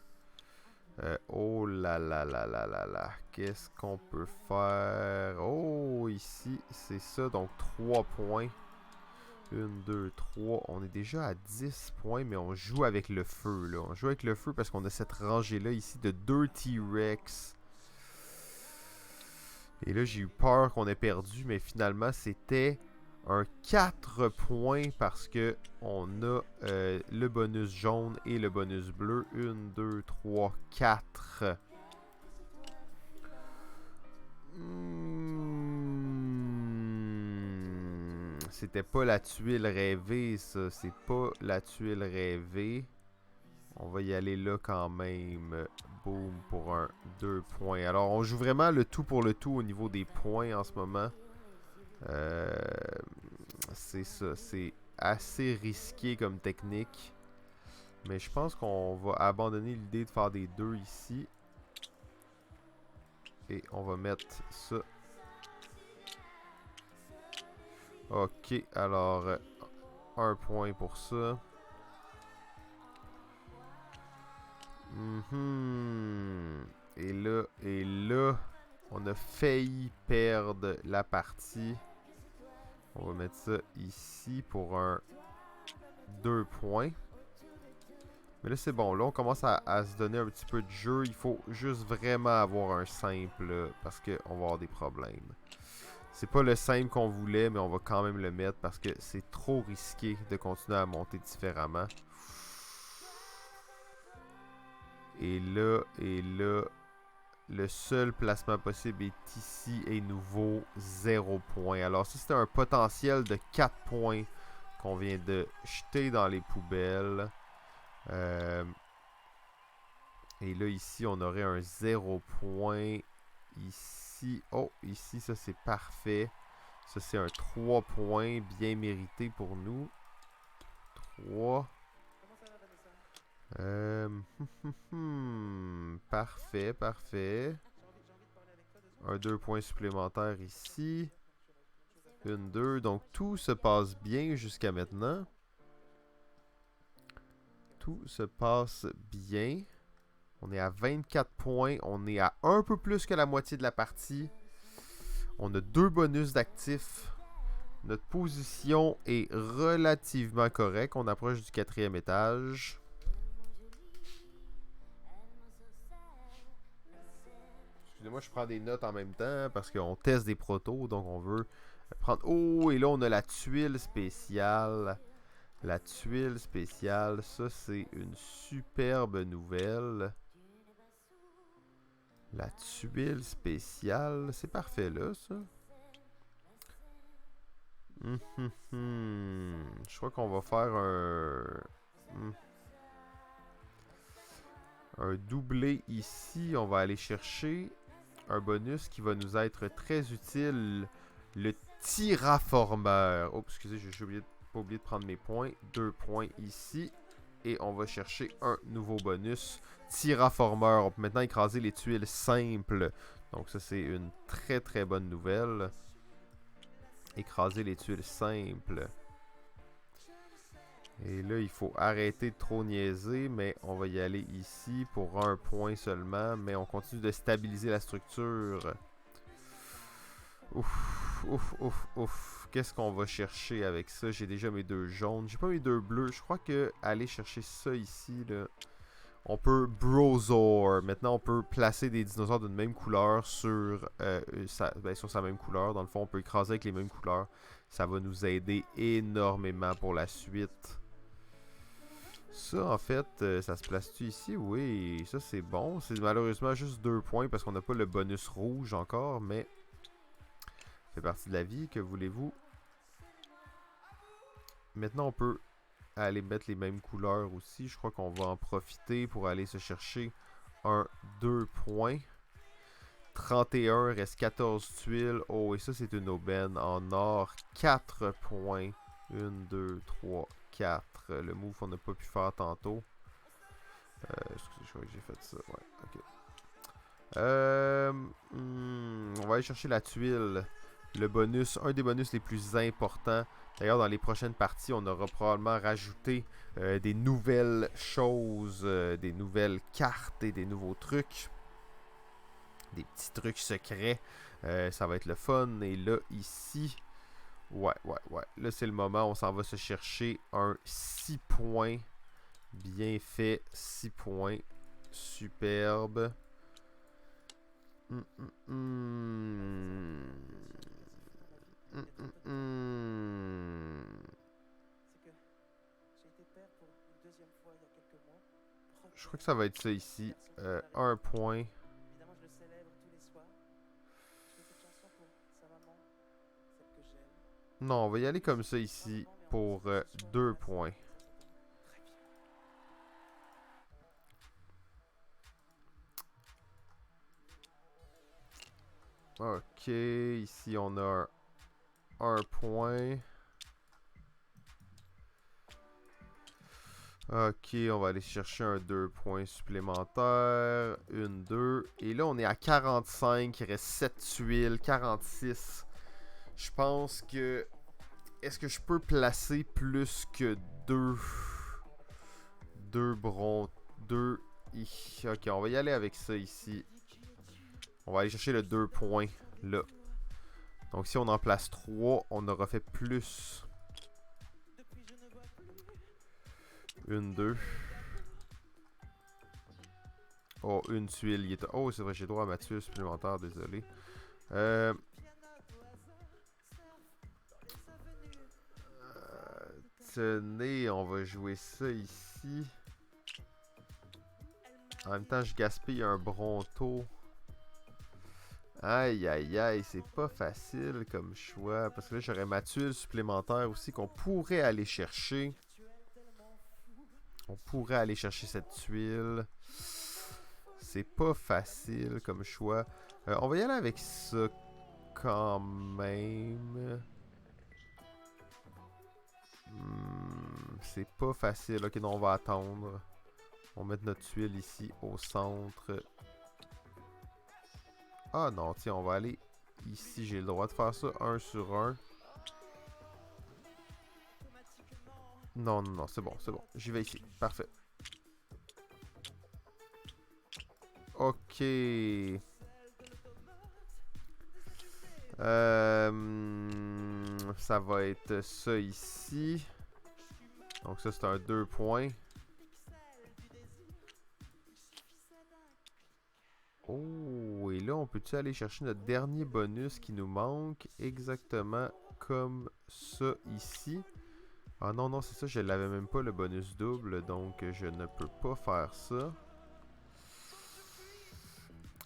Oh là là là là là là. Qu'est-ce qu'on peut faire? Oh, ici, c'est ça. Donc, 3 points. 1, 2, 3. On est déjà à 10 points, mais on joue avec le feu, là. On joue avec le feu parce qu'on a cette rangée-là ici de 2 T-Rex. Et là, j'ai eu peur qu'on ait perdu, mais finalement, c'était un 4 points parce que on a le bonus jaune et le bonus bleu. 1, 2, 3, 4. C'était pas la tuile rêvée, ça. C'est pas la tuile rêvée. On va y aller là quand même. Boom pour un 2 points. Alors, on joue vraiment le tout pour le tout au niveau des points en ce moment. C'est ça. C'est assez risqué comme technique. Mais je pense qu'on va abandonner l'idée de faire des 2 ici. Et on va mettre ça. Ok, alors 1 point pour ça. Et là, on a failli perdre la partie. On va mettre ça ici pour un 2 points. Mais là, c'est bon. Là, on commence à se donner un petit peu de jeu. Il faut juste vraiment avoir un simple, là, parce qu'on va avoir des problèmes. C'est pas le simple qu'on voulait, mais on va quand même le mettre parce que c'est trop risqué de continuer à monter différemment. Et là, le seul placement possible est ici et nouveau 0 points. Alors ça, c'était un potentiel de 4 points qu'on vient de jeter dans les poubelles. Et là, ici, on aurait un 0 point. Ici, oh, ici, ça c'est parfait. Ça c'est un 3 points bien mérité pour nous. 3. Parfait, parfait. Un 2 points supplémentaires ici. Une 2. Donc tout se passe bien jusqu'à maintenant. Tout se passe bien. On est à 24 points. On est à un peu plus que la moitié de la partie. On a 2 bonus d'actifs. Notre position est relativement correcte. On approche du 4e étage. Excusez-moi, je prends des notes en même temps parce qu'on teste des protos. Donc on veut prendre... Oh, et là on a la tuile spéciale. La tuile spéciale, ça c'est une superbe nouvelle. La tuile spéciale, c'est parfait là, ça. Je crois qu'on va faire un doublé ici. On va aller chercher un bonus qui va nous être très utile. Le Terraformeur. Oh, excusez, j'ai pas oublié de prendre mes points. 2 points ici. Et on va chercher un nouveau bonus. Terraformeur. On peut maintenant écraser les tuiles simples. Donc ça, c'est une très très bonne nouvelle. Écraser les tuiles simples. Et là, il faut arrêter de trop niaiser, mais on va y aller ici pour un point seulement. Mais on continue de stabiliser la structure. Ouf, ouf, ouf, ouf. Qu'est-ce qu'on va chercher avec ça? J'ai déjà mes 2 jaunes. J'ai pas mes 2 bleus. Je crois que aller chercher ça ici, là, on peut Browser. Maintenant, on peut placer des dinosaures d'une même couleur sur sa même couleur. Dans le fond, on peut écraser avec les mêmes couleurs. Ça va nous aider énormément pour la suite. Ça, en fait, ça se place-tu ici? Oui, ça c'est bon. C'est malheureusement juste 2 points parce qu'on n'a pas le bonus rouge encore, mais ça fait partie de la vie, que voulez-vous? Maintenant, on peut aller mettre les mêmes couleurs aussi. Je crois qu'on va en profiter pour aller se chercher un 2 points. 31, reste 14 tuiles. Oh, et ça, c'est une aubaine en or. 4 points. 1, 2, 3, 4. Le move qu'on n'a pas pu faire tantôt. Excusez, je crois que j'ai fait ça. Ouais, ok. On va aller chercher la tuile. Le bonus, un des bonus les plus importants. D'ailleurs, dans les prochaines parties, on aura probablement rajouté des nouvelles choses, des nouvelles cartes et des nouveaux trucs. Des petits trucs secrets. Ça va être le fun. Et là, ici... Ouais. Là, c'est le moment. On s'en va se chercher un 6 points. Bien fait. 6 points. Superbe. C'est que j'ai été père pour une deuxième fois il y a quelques mois. Je crois que ça va être ça ici. 1 point. Évidemment, je le célèbre tous les soirs. Je fais cette chanson pour sa maman, celle que j'aime. Non, on va y aller comme ça ici pour 2 points. Ok, ici on a un point. Ok, on va aller chercher un 2 points supplémentaires. Une, 2. Et là, on est à 45. Il reste 7 tuiles. 46. Je pense que... Est-ce que je peux placer plus que 2? 2 bronzes. 2... Ok, on va y aller avec ça ici. On va aller chercher le 2 points. Là. Donc si on en place 3, on aura fait plus. 1, 2. Oh, une tuile. Oh, c'est vrai, j'ai droit à ma tuile supplémentaire, désolé. Tenez, on va jouer ça ici. En même temps, je gaspille un Bronto. Aïe, aïe, aïe, c'est pas facile comme choix. Parce que là, j'aurais ma tuile supplémentaire aussi qu'on pourrait aller chercher. On pourrait aller chercher cette tuile. C'est pas facile comme choix. On va y aller avec ça quand même. C'est pas facile. Ok, non, on va attendre. On va mettre notre tuile ici au centre. Ah non, tiens, on va aller ici. J'ai le droit de faire ça 1 sur 1. Non, non, non, c'est bon, c'est bon. J'y vais ici. Parfait. Ok. Ça va être ça ici. Donc ça, c'est un 2 points. Oh, et là, on peut-tu aller chercher notre dernier bonus qui nous manque exactement comme ça ici? Ah non, non, c'est ça, je l'avais même pas le bonus double, donc je ne peux pas faire ça.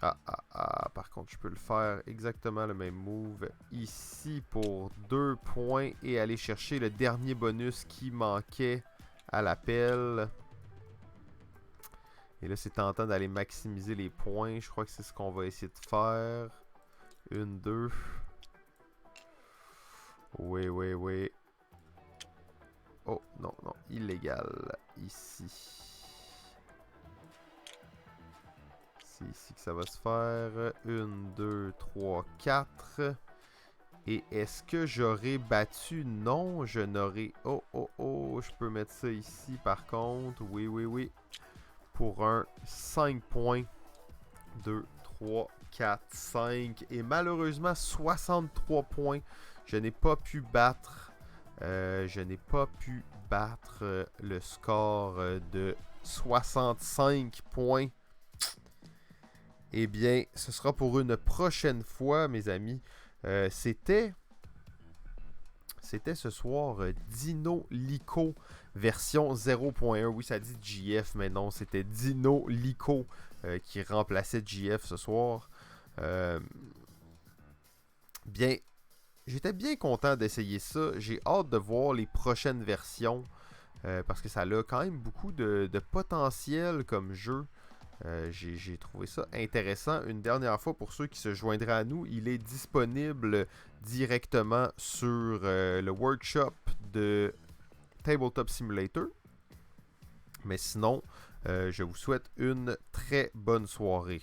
Par contre, je peux le faire exactement le même move ici pour 2 points et aller chercher le dernier bonus qui manquait à l'appel. Et là, c'est tentant d'aller maximiser les points. Je crois que c'est ce qu'on va essayer de faire. 1, 2. Oui, oui, oui. Oh, non, non. Illégal. Ici. C'est ici que ça va se faire. 1, 2, 3, 4. Et est-ce que j'aurais battu? Non, je n'aurais... Oh, oh, oh. Je peux mettre ça ici, par contre. Oui, oui, oui. Pour un 5 points. 2, 3, 4, 5. Et malheureusement, 63 points. Je n'ai pas pu battre... le score de 65 points. Eh bien, ce sera pour une prochaine fois, mes amis. C'était ce soir Dino Lico version 0.1. Oui, ça dit GF, mais non, c'était Dino Lico qui remplaçait GF ce soir. Bien, j'étais bien content d'essayer ça. J'ai hâte de voir les prochaines versions parce que ça a quand même beaucoup de potentiel comme jeu. J'ai trouvé ça intéressant. Une dernière fois, pour ceux qui se joindraient à nous, il est disponible directement sur le workshop de Tabletop Simulator. Mais sinon, je vous souhaite une très bonne soirée.